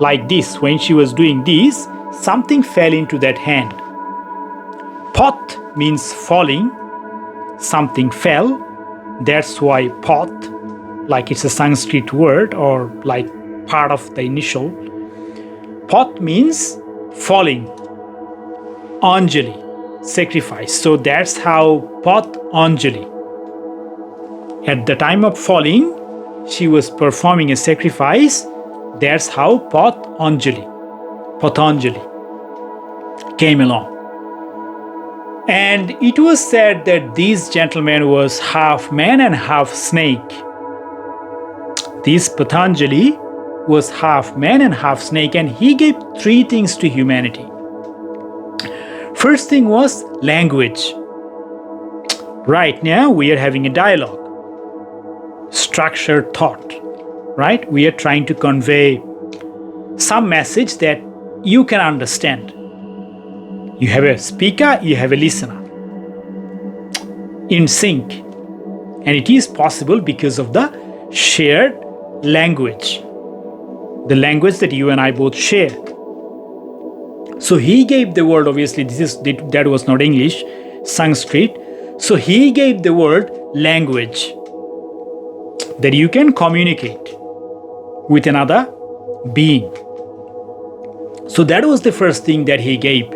Like this, when she was doing this, something fell into that hand. Pot means falling, something fell. That's why pot, like it's a Sanskrit word or like part of the initial. Pot means falling. Anjali, sacrifice. So that's how Pot Anjali. At the time of falling, she was performing a sacrifice. That's how Patanjali came along. And it was said that this gentleman was half man and half snake. This Patanjali was half man and half snake, and he gave three things to humanity. First thing was language. Right now we are having a dialogue. Structured thought, right? We are trying to convey some message that you can understand. You have a speaker, you have a listener in sync. And it is possible because of the shared language, the language that you and I both share. So he gave the word, obviously that was not English, Sanskrit. So he gave the word language, that you can communicate with another being. So that was the first thing that he gave.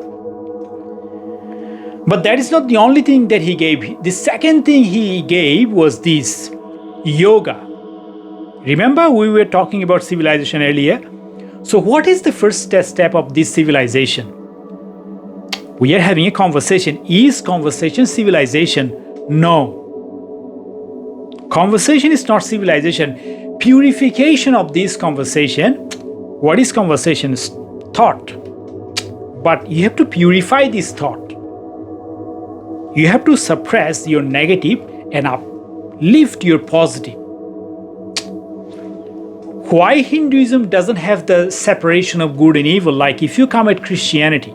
But that is not the only thing that he gave. The second thing he gave was this, yoga. Remember we were talking about civilization earlier? So what is the first step of this civilization? We are having a conversation. Is conversation civilization? No. Conversation is not civilization. Purification of this conversation. What is conversation? Is thought. But you have to purify this thought. You have to suppress your negative and uplift your positive. Why Hinduism doesn't have the separation of good and evil? Like if you come at Christianity,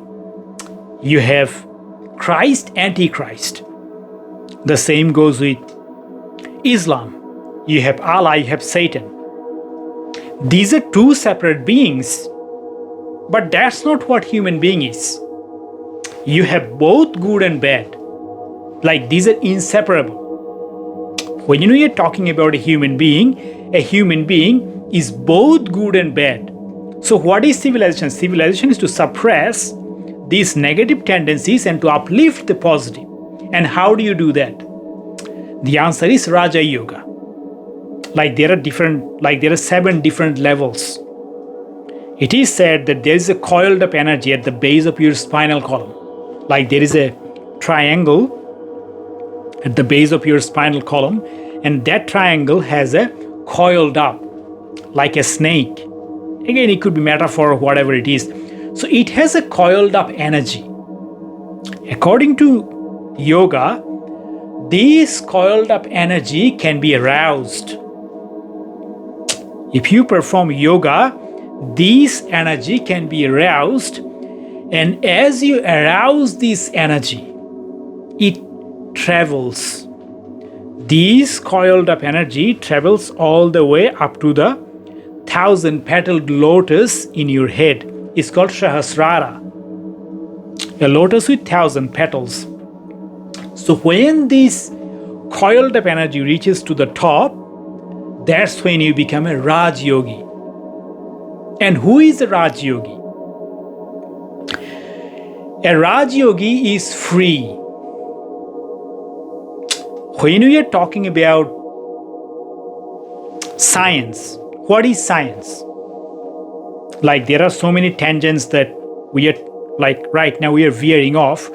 you have Christ, Antichrist. The same goes with Islam. You have Allah, you have Satan. These are two separate beings. But that's not what human being is. You have both good and bad. Like these are inseparable. When you are talking about a human being is both good and bad. So what is civilization? Civilization is to suppress these negative tendencies and to uplift the positive. And how do you do that? The answer is Raja Yoga. Like there are 7 different levels. It is said that there is a coiled up energy at the base of your spinal column. Like there is a triangle at the base of your spinal column, and that triangle has a coiled up, like a snake. Again, it could be metaphor or whatever it is. So it has a coiled up energy. According to yoga, this coiled up energy can be aroused. If you perform yoga, this energy can be aroused, and as you arouse this energy, it travels. This coiled up energy travels all the way up to the 1,000-petaled lotus in your head. It's called Sahasrara, a lotus with 1,000 petals. So when this coiled up energy reaches to the top, that's when you become a Raj Yogi. And who is a Raj Yogi? A Raj Yogi is free. When we are talking about science, what is science? Like, there are so many tangents that we are, like, right now we are veering off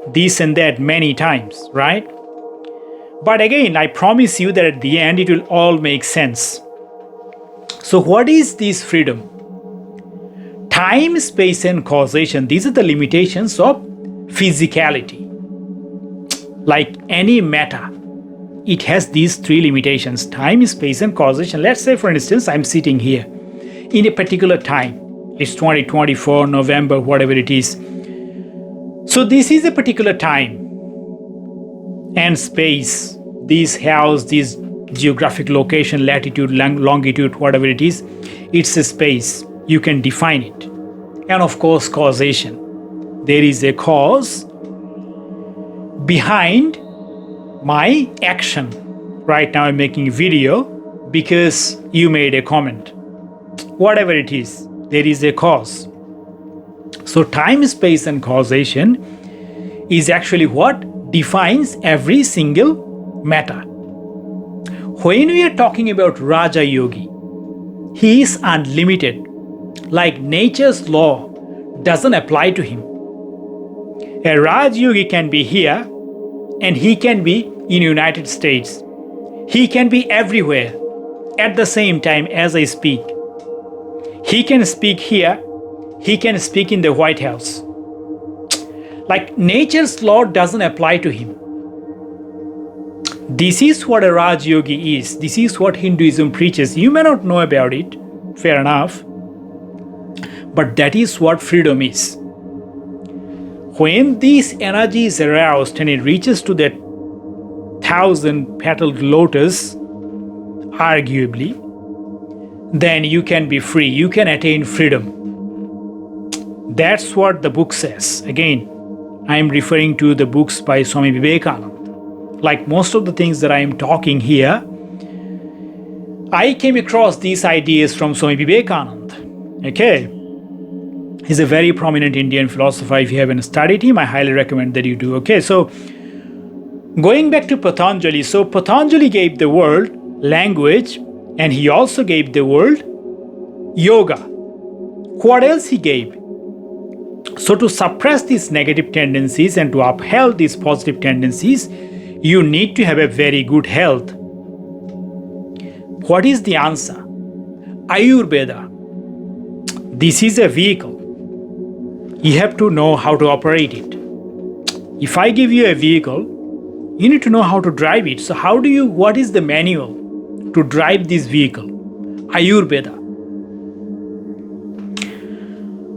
this and that many times, right? But again, I promise you that at the end it will all make sense. So what is this freedom? Time, space, and causation, these are the limitations of physicality. Like any matter, it has these three limitations: time, space, and causation. Let's say, for instance, I'm sitting here in a particular time. It's 2024, November, whatever it is. So this is a particular time and space. This house, this geographic location, latitude, longitude, whatever it is, it's a space. You can define it. And of course, causation. There is a cause behind my action. Right now I'm making a video because you made a comment. Whatever it is, there is a cause. So time, space, and causation is actually what defines every single matter. When we are talking about Raja Yogi, he is unlimited. Like nature's law doesn't apply to him. A Raj Yogi can be here and he can be in United States. He can be everywhere at the same time as I speak. He can speak here, he can speak in the White House. Like nature's law doesn't apply to him. This is what a Raj Yogi is. This is what Hinduism preaches. You may not know about it, fair enough. But that is what freedom is. When this energy is aroused and it reaches to that 1,000-petaled lotus, arguably, then you can be free. You can attain freedom. That's what the book says. Again, I am referring to the books by Swami Vivekananda. Like most of the things that I am talking here, I came across these ideas from Swami Vivekananda. Okay. He's a very prominent Indian philosopher. If you haven't studied him, I highly recommend that you do. Okay, so going back to Patanjali. So Patanjali gave the world language and he also gave the world yoga. What else he gave? So to suppress these negative tendencies and to uphold these positive tendencies, you need to have a very good health. What is the answer? Ayurveda. This is a vehicle. You have to know how to operate it. If I give you a vehicle, you need to know how to drive it. So what is the manual to drive this vehicle? Ayurveda.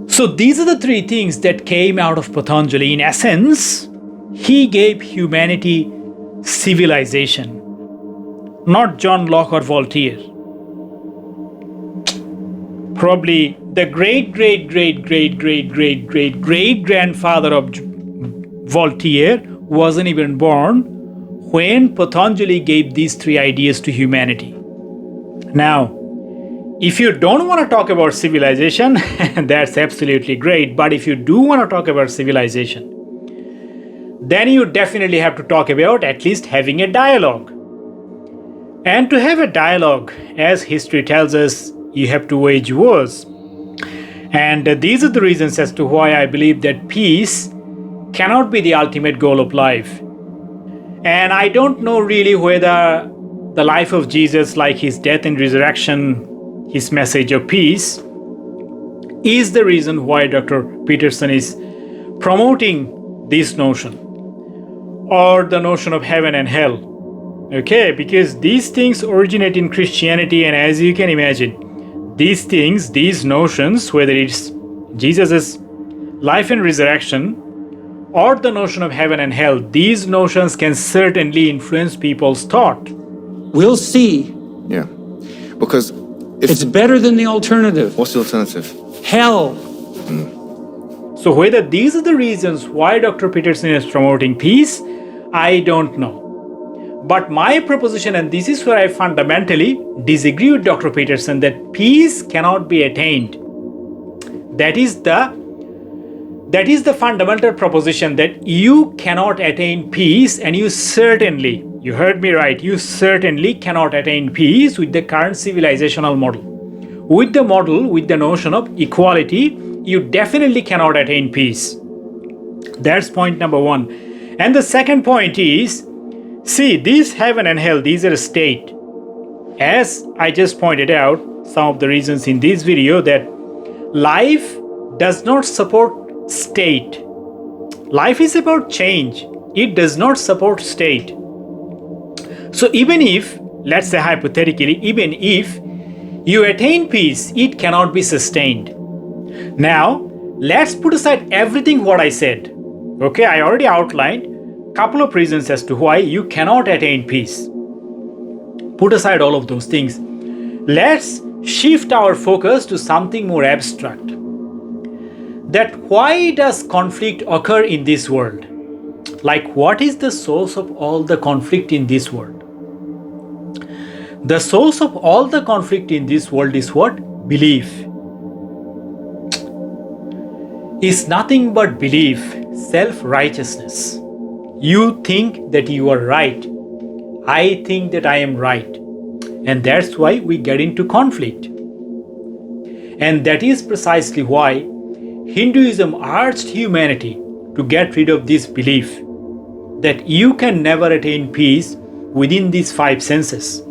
So these are the three things that came out of Patanjali. In essence, he gave humanity civilization, not John Locke or Voltaire. Probably the great-great-great-great-great-great-great-grandfather of Voltaire wasn't even born when Patanjali gave these three ideas to humanity. Now, if you don't want to talk about civilization, that's absolutely great. But if you do want to talk about civilization, then you definitely have to talk about at least having a dialogue. And to have a dialogue, as history tells us, you have to wage wars. And these are the reasons as to why I believe that peace cannot be the ultimate goal of life. And I don't know really whether the life of Jesus, like his death and resurrection, his message of peace, is the reason why Dr. Peterson is promoting this notion, or the notion of heaven and hell. Okay, because these things originate in Christianity, and as you can imagine, these things, these notions, whether it's Jesus' life and resurrection or the notion of heaven and hell, these notions can certainly influence people's thought. We'll see. Yeah. Because It's better than the alternative. What's the alternative? Hell. So whether these are the reasons why Dr. Peterson is promoting peace, I don't know. But my proposition, and this is where I fundamentally disagree with Dr. Peterson, that peace cannot be attained. That is the fundamental proposition, that you cannot attain peace, and you certainly You heard me right. You certainly cannot attain peace with the current civilizational model. With the model, with the notion of equality, you definitely cannot attain peace. That's point number one. And the second point is, see, this heaven and hell, these are a state. As I just pointed out, some of the reasons in this video that life does not support state. Life is about change. It does not support state. So even if, let's say hypothetically, even if you attain peace, it cannot be sustained. Now, let's put aside everything what I said. Okay, I already outlined a couple of reasons as to why you cannot attain peace. Put aside all of those things. Let's shift our focus to something more abstract. That why does conflict occur in this world? Like, what is the source of all the conflict in this world? The source of all the conflict in this world is what? Belief. Is nothing but belief, self-righteousness. You think that you are right. I think that I am right. And that's why we get into conflict. And that is precisely why Hinduism urged humanity to get rid of this belief that you can never attain peace within these five senses.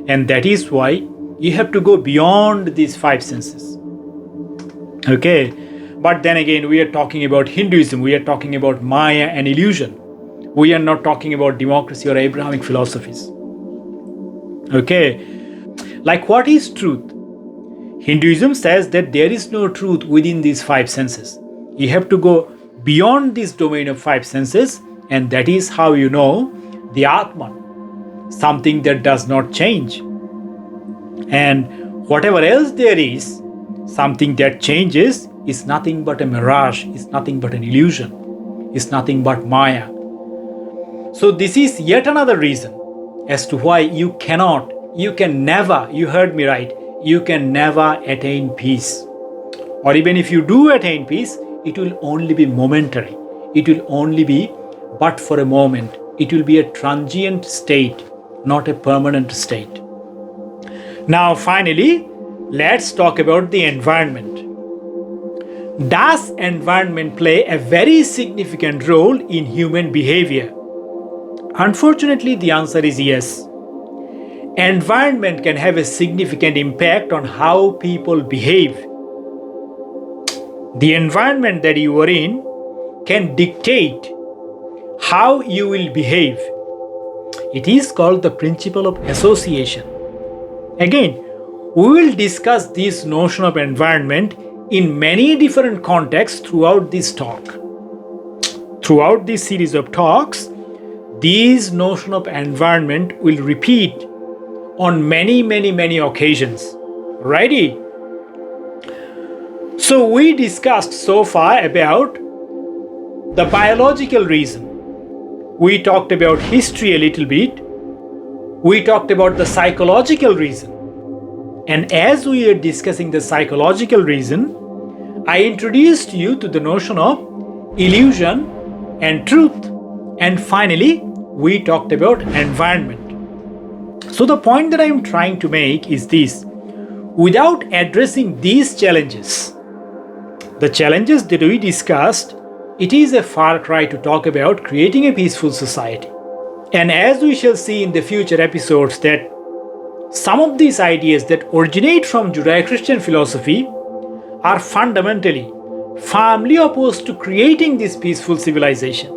And that is why you have to go beyond these five senses. Okay, but then again, we are talking about Hinduism, we are talking about Maya and illusion. We are not talking about democracy or Abrahamic philosophies. Okay, like what is truth? Hinduism says that there is no truth within these five senses. You have to go beyond this domain of five senses, and that is how you know the Atman, something that does not change. And whatever else there is, something that changes, is nothing but a mirage, is nothing but an illusion, is nothing but Maya. So this is yet another reason as to why you can never, you heard me right, you can never attain peace. Or even if you do attain peace, it will only be momentary. It will only be but for a moment. It will be a transient state, not a permanent state. Now finally, let's talk about the environment. Does environment play a very significant role in human behavior? Unfortunately, the answer is yes. Environment can have a significant impact on how people behave. The environment that you are in can dictate how you will behave. It is called the principle of association. Again, we will discuss this notion of environment in many different contexts throughout this talk. Throughout this series of talks, this notion of environment will repeat on many occasions. Righty? So we discussed so far about the biological reason. We talked about history a little bit. We talked about the psychological reason. And as we are discussing the psychological reason, I introduced you to the notion of illusion and truth. And finally, we talked about environment. So the point that I am trying to make is this. Without addressing these challenges, the challenges that we discussed, it is a far cry to talk about creating a peaceful society. And as we shall see in the future episodes, that some of these ideas that originate from Judeo-Christian philosophy are fundamentally, firmly opposed to creating this peaceful civilization.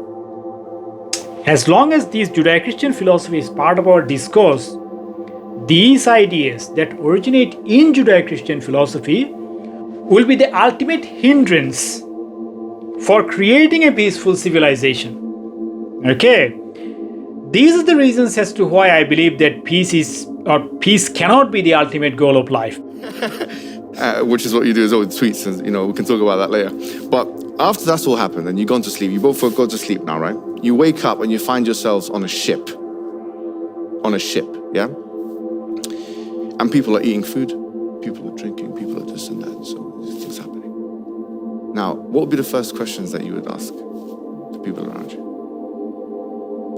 As long as this Judeo-Christian philosophy is part of our discourse, these ideas that originate in Judeo-Christian philosophy will be the ultimate hindrance for creating a peaceful civilization. Okay, these are the reasons as to why I believe that peace cannot be the ultimate goal of life. Which is what you do as well with tweets, and we can talk about that later. But after that's all happened and you've gone to sleep, you both go to sleep now, right? You wake up and you find yourselves on a ship. Yeah? And people are eating food, people are drinking, people are this and that, so things happening. Now, what would be the first questions that you would ask the people around you?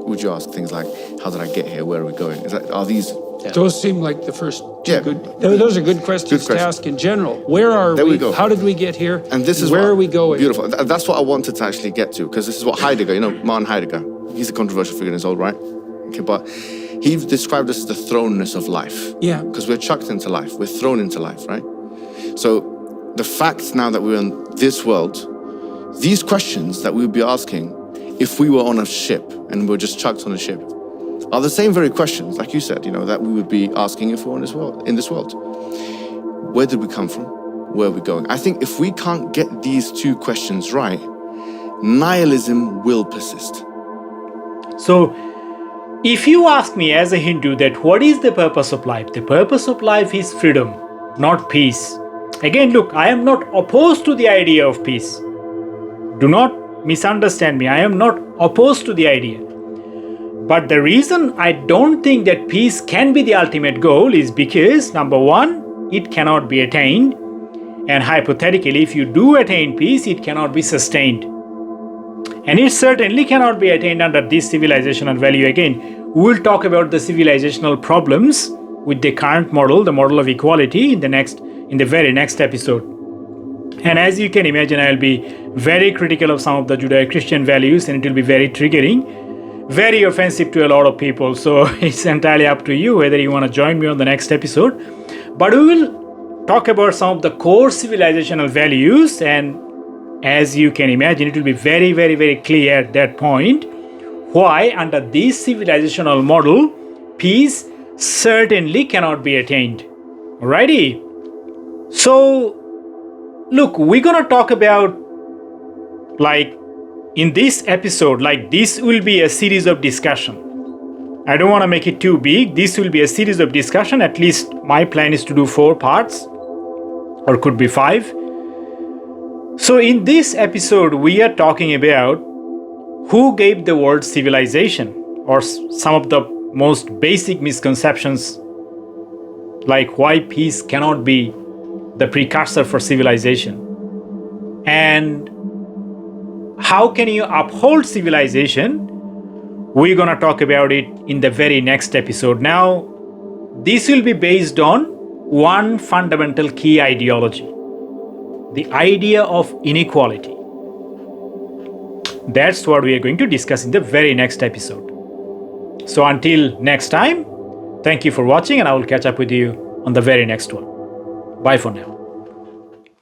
What would you ask things like, how did I get here? Where are we going? Are these... Those seem like the first two Yeah. good. Those are good questions to ask in general. Where are There we? we go. How did we get here? And this is where what- are we going? Beautiful. That's what I wanted to actually get to, because this is what Heidegger, you know, Martin Heidegger, he's a controversial figure in his own right. Okay, but he described this as the thrownness of life. Yeah. Because we're chucked into life. We're thrown into life, right? So the fact now that we're in this world, these questions that we would be asking if we were on a ship and we're just chucked on a ship are the same very questions, like you said, you know, that we would be asking if we're in this world. Where did we come from? Where are we going? I think if we can't get these two questions right, nihilism will persist. So, if you ask me as a Hindu that what is the purpose of life? The purpose of life is freedom, not peace. Again, look, I am not opposed to the idea of peace. Do not misunderstand me. I am not opposed to the idea. But the reason I don't think that peace can be the ultimate goal is because, number one, it cannot be attained. And hypothetically, if you do attain peace, it cannot be sustained. And it certainly cannot be attained under this civilizational value. Again, we will talk about the civilizational problems with the current model, the model of equality, in the very next episode. And as you can imagine, I will be very critical of some of the Judeo-Christian values, and it will be very triggering, very offensive to a lot of people. So it's entirely up to you whether you want to join me on the next episode. But we will talk about some of the core civilizational values, and as you can imagine, it will be very, very, very clear at that point why under this civilizational model, peace certainly cannot be attained. Alrighty. So, look, we're gonna talk about, like, in this episode, like, this will be a series of discussion. I don't want to make it too big. This will be a series of discussion. At least my plan is to do 4 parts, or could be 5. So in this episode, we are talking about who gave the word civilization, or some of the most basic misconceptions, like why peace cannot be the precursor for civilization, and how can you uphold civilization. We're gonna talk about it in the very next episode. Now, this will be based on one fundamental key ideology, the idea of inequality. That's what we are going to discuss in the very next episode. So until next time, thank you for watching, and I will catch up with you on the very next one. Bye for now.